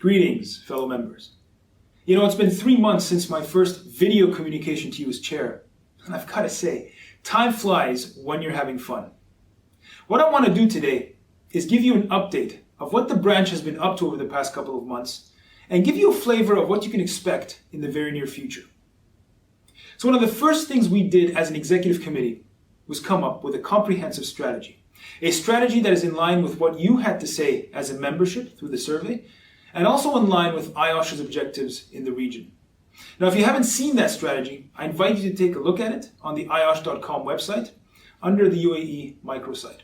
Greetings, fellow members. It's been 3 months since my first video communication to you as chair, and I've got to say, time flies when you're having fun. What I want to do today is give you an update of what the branch has been up to over the past couple of months, and give you a flavor of what you can expect in the very near future. So one of the first things we did as an executive committee was come up with a comprehensive strategy. A strategy that is in line with what you had to say as a membership through the survey, and also in line with IOSH's objectives in the region. Now, if you haven't seen that strategy, I invite you to take a look at it on the IOSH.com website under the UAE microsite.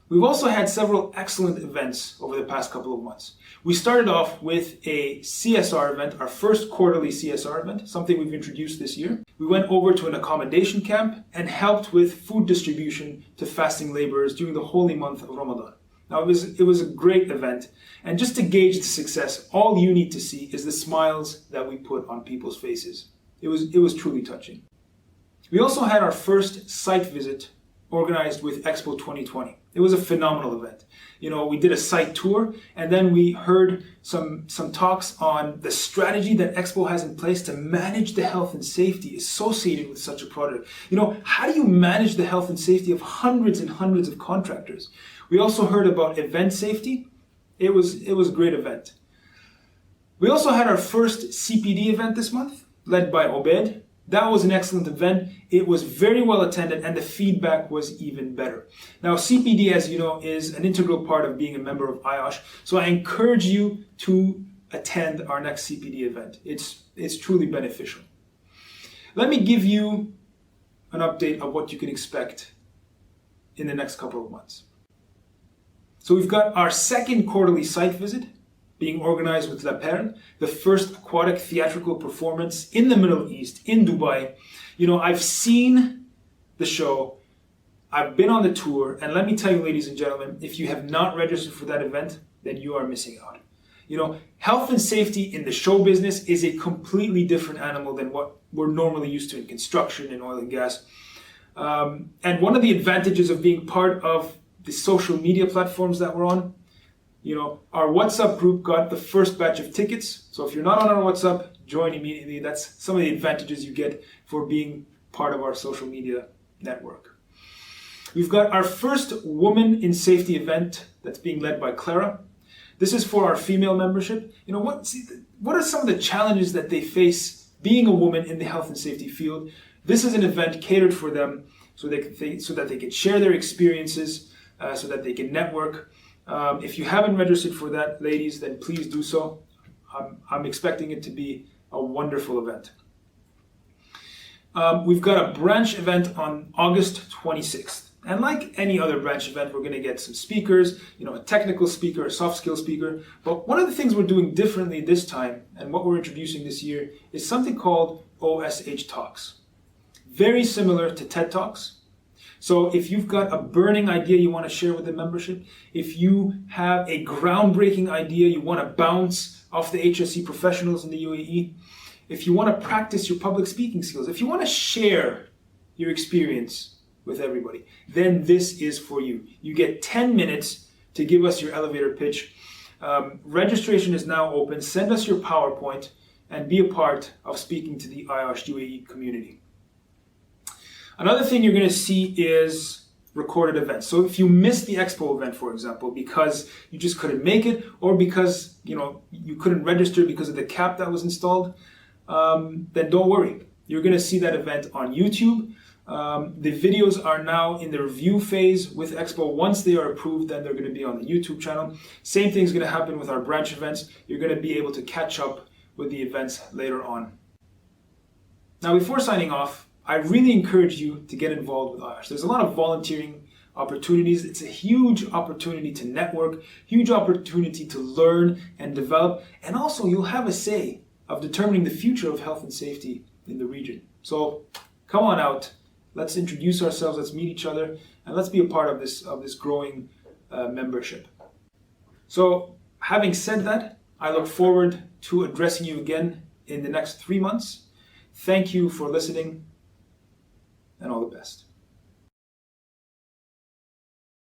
We've also had several excellent events over the past couple of months. We started off with a CSR event, our first quarterly CSR event, something we've introduced this year. We went over to an accommodation camp and helped with food distribution to fasting laborers during the holy month of Ramadan. Now, it was a great event, and just to gauge the success, all you need to see is the smiles that we put on people's faces. It was truly touching. We also had our first site visit organized with Expo 2020. It was a phenomenal event. We did a site tour, and then we heard some talks on the strategy that Expo has in place to manage the health and safety associated with such a product. How do you manage the health and safety of hundreds and hundreds of contractors? We also heard about event safety. It was a great event. We also had our first CPD event this month, led by Obed. That was an excellent event. It was very well attended, and the feedback was even better. Now, CPD, as you know, is an integral part of being a member of IOSH, so I encourage you to attend our next CPD event. It's truly beneficial. Let me give you an update of what you can expect in the next couple of months. So we've got our second quarterly site visit being organized with La Perle, the first aquatic theatrical performance in the Middle East, in Dubai. I've seen the show, I've been on the tour, and let me tell you, ladies and gentlemen, if you have not registered for that event, then you are missing out. Health and safety in the show business is a completely different animal than what we're normally used to in construction and oil and gas. And one of the advantages of being part of the social media platforms that we're on, our WhatsApp group got the first batch of tickets. So if you're not on our WhatsApp, join immediately. That's some of the advantages you get for being part of our social media network. We've got our first Woman in Safety event that's being led by Clara. This is for our female membership. What are some of the challenges that they face being a woman in the health and safety field? This is an event catered for them so that they can share their experiences, so that they can network. If you haven't registered for that, ladies, then please do so. I'm expecting it to be a wonderful event. We've got a branch event on August 26th. And like any other branch event, we're going to get some speakers, a technical speaker, a soft skill speaker. But one of the things we're doing differently this time, and what we're introducing this year, is something called OSH Talks. Very similar to TED Talks. So if you've got a burning idea you want to share with the membership, if you have a groundbreaking idea you want to bounce off the HSE professionals in the UAE, if you want to practice your public speaking skills, if you want to share your experience with everybody, then this is for you. You get 10 minutes to give us your elevator pitch. Registration is now open. Send us your PowerPoint and be a part of speaking to the IOSH UAE community. Another thing you're going to see is recorded events. So if you missed the Expo event, for example, because you just couldn't make it, or because you couldn't register because of the cap that was installed, then don't worry. You're going to see that event on YouTube. The videos are now in the review phase with Expo. Once they are approved, then they're going to be on the YouTube channel. Same thing is going to happen with our branch events. You're going to be able to catch up with the events later on. Now, before signing off, I really encourage you to get involved with IOSH. There's a lot of volunteering opportunities. It's a huge opportunity to network, huge opportunity to learn and develop, and also you'll have a say of determining the future of health and safety in the region. So come on out, let's introduce ourselves, let's meet each other, and let's be a part of this growing membership. So having said that, I look forward to addressing you again in the next 3 months. Thank you for listening, and all the best.